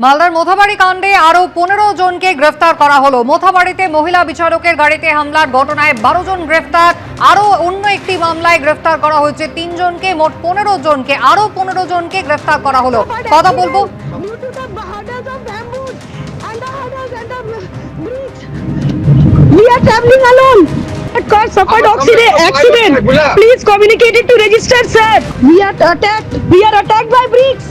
মালদার মোথাবাড়ি কাণ্ডে আরো 15 জনকে গ্রেফতার করা হলো। মোথাবাড়িতে মহিলা বিচারকের গাড়িতে হামলার ঘটনায় 12 জন গ্রেফতার। আরো অন্য একটি মামলায় গ্রেফতার করা হয়েছে 3 জনকে। মোট 15 জনকে, আরো 15 জনকে গ্রেফতার করা হলো। কথা বলবো। We are traveling alone. Car suffered accident. Please communicate it to register, sir. We are attacked by bricks.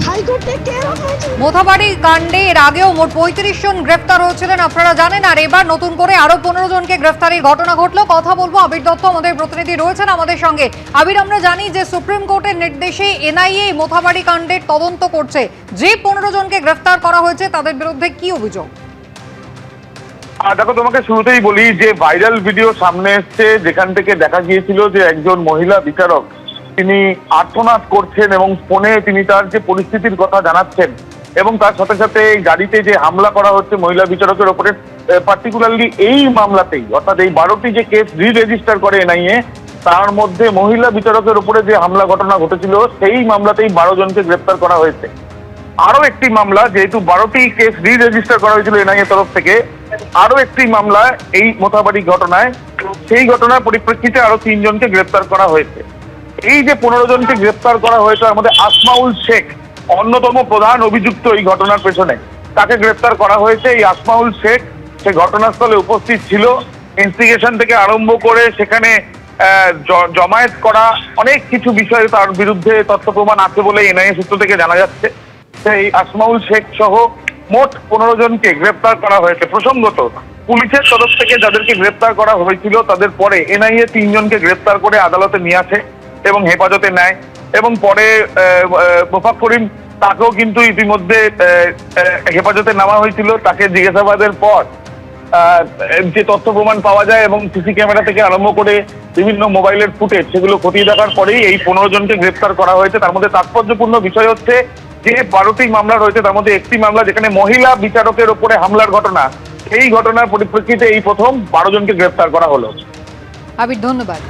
High Court, take care of it. Mothabari কাণ্ডে এর আগেও মোট 35 জন গ্রেফতার হয়েছিলেন আপনারা জানেন, আর এবার নতুন করে আরো 15 জনকে গ্রেফতারের ঘটনা ঘটলো। কথা বলবো আবির দত্ত, আমাদের প্রতিনিধি রয়েছেন আমাদের সঙ্গে। আবির, আমরা জানি যে সুপ্রিম কোর্টের নির্দেশে এনআইএ মোথাবাড়ি কাণ্ডের তদন্ত করছে। যে 15 জনকে গ্রেফতার করা হয়েছে তাদের বিরুদ্ধে কি অভিযোগ? দেখো, তোমাকে শুরুতেই বলি যে ভাইরাল ভিডিও সামনে এসছে যেখান থেকে দেখা গিয়েছিল যে একজন মহিলা বিচারক তিনি আর্তনাদ করছেন এবং ফোনে তিনি তার যে পরিস্থিতির কথা জানাচ্ছেন এবং তার সাথে সাথে গাড়িতে যে হামলা করা হচ্ছে মহিলা বিচারকের ওপরে, পার্টিকুলারলি এই মামলাতেই, অর্থাৎ এই 12টি যে কেস রেজিস্টার করে এনআইএ, তার মধ্যে মহিলা বিচারকের উপরে যে হামলা ঘটনা ঘটেছিল সেই মামলাতেই 12 জনকে গ্রেপ্তার করা হয়েছে। আরো একটি মামলা, যেহেতু 12টি কেস রেজিস্টার করা হয়েছিল এনআইএ তরফ থেকে, আরো একটি মামলা এই মোথাবাড়ি ঘটনায়, সেই ঘটনার পরিপ্রেক্ষিতে আরো 3 জনকে গ্রেপ্তার করা হয়েছে। এই যে 15 জনকে গ্রেপ্তার করা হয়েছে তার মধ্যে আসমাউল শেখ অন্যতম প্রধান অভিযুক্ত এই ঘটনার পেছনে। তাকে গ্রেপ্তার করা হয়েছে। এই আসমাউল শেখ সে ঘটনাস্থলে উপস্থিত ছিল, ইনভেস্টিগেশন থেকে আরম্ভ করে সেখানে জমায়েত করা অনেক কিছু বিষয়ে তার বিরুদ্ধে তথ্য প্রমাণ আছে বলে এনআইএ সূত্র থেকে জানা যাচ্ছে। সেই আসমাউল শেখ সহ মোট 15 জনকে গ্রেপ্তার করা হয়েছে। প্রসঙ্গত, পুলিশের তরফ থেকে যাদেরকে গ্রেপ্তার করা হয়েছিল তাদের পরে এনআইএ 3 জনকে গ্রেপ্তার করে আদালতে নিয়ে আসে এবং হেফাজতে নেয়, এবং পরে মোফাক করিম তাকেও কিন্তু ইতিমধ্যে হেফাজতে নেওয়া হয়েছিল। তাকে জিজ্ঞাসাবাদের পর যে তথ্য প্রমাণ পাওয়া যায় এবং সিসি ক্যামেরা থেকে আরম্ভ করে বিভিন্ন মোবাইলের ফুটেজ, সেগুলো খতিয়ে দেখার পরেই এই 15 জনকে গ্রেপ্তার করা হয়েছে। তার মধ্যে তাৎপর্যপূর্ণ বিষয় হচ্ছে যে 12টি মামলা রয়েছে তার মধ্যে একটি মামলা যেখানে মহিলা বিচারকের উপরে হামলার ঘটনা, এই ঘটনার পরিপ্রেক্ষিতে এই প্রথম 12 জনকে গ্রেপ্তার করা হলো। আবির, ধন্যবাদ।